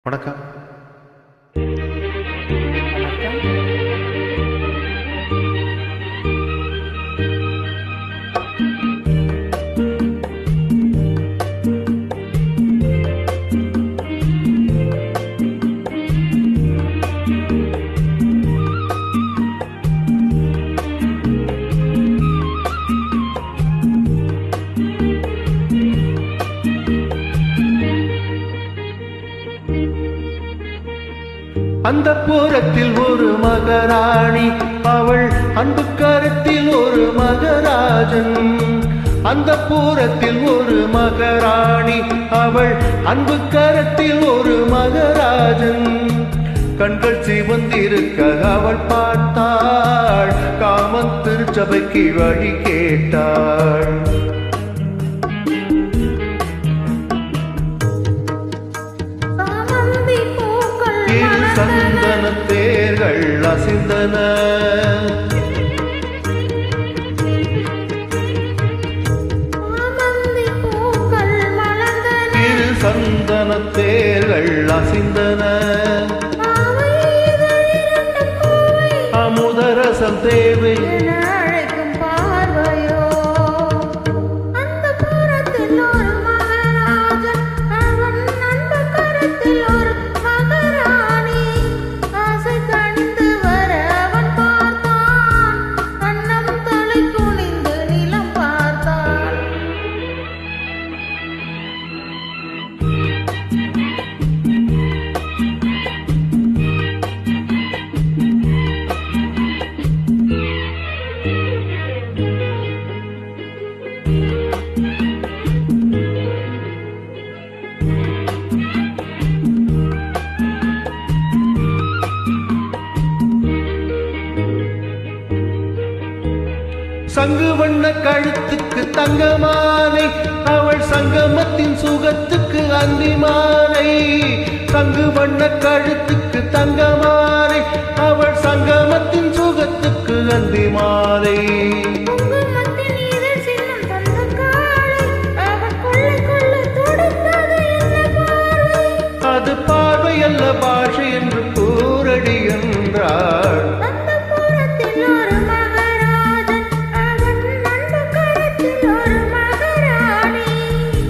வணக்கம். அந்த புறத்தில் ஒரு மகராணி, அவள் அன்பு கரத்தில் ஒரு மகராஜன். அந்த புறத்தில் ஒரு மகராணி, அவள் அன்பு கரத்தில் ஒரு மகராஜன். கண்கள் சிவந்திருக்க அவள் பார்த்தாள், காமன் திருச்சபைக்கு வழி கேட்டாள். சந்தன தேர்கள் அசிந்தன, திரு சந்தன தேர்கள் அசிந்தன. அமுதரசம் தேவை சங்கு வண்ண கழுத்துக்கு தங்கமாலை, அவள் சங்கமத்தின் சுகத்துக்கு அந்திமாலை. சங்கு வண்ண கழுத்துக்கு தங்கமாலை, அவள் சங்கமத்தின் சுகத்துக்கு அந்திமாலை. அது பார்வை அல்ல பாஷை என்று கூறடி என்றாள்.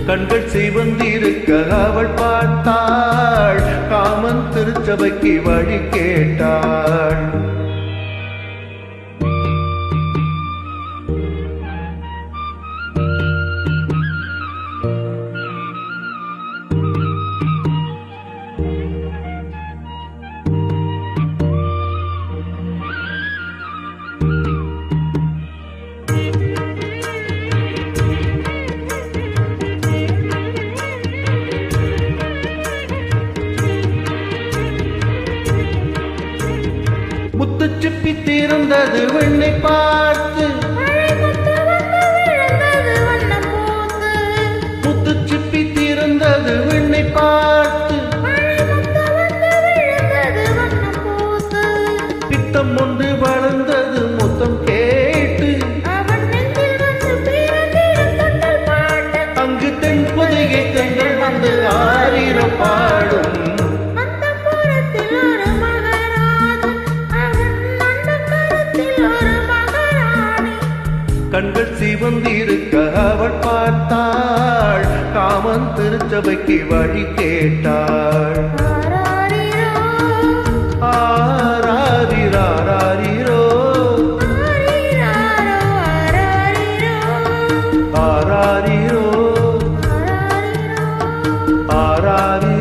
கண்கள் சிவந்திருக்க அவள் பார்த்தாள், காமன் திருச்சபைக்கு வழி கேட்டாள். முத்துச்சிப்பி திறந்தது வெண்ணை பார்த்து, முத்துச்சிப்பி திறந்தது வெண்ணை பார்த்து. பித்தம் ஒன்று வளர்ந்தது முத்தம் கேட்டு, அங்கு தென்பொதிகை தென்றல் வந்து ஆயிரம் பாடும். கண்கள் சிவந்திருக்க அவள் பார்த்தாள், காமன் திருச்சபைக்கு வழி கேட்டாள். ஆராரிராரிரோ, ஆராரிரோ, ஆராரி.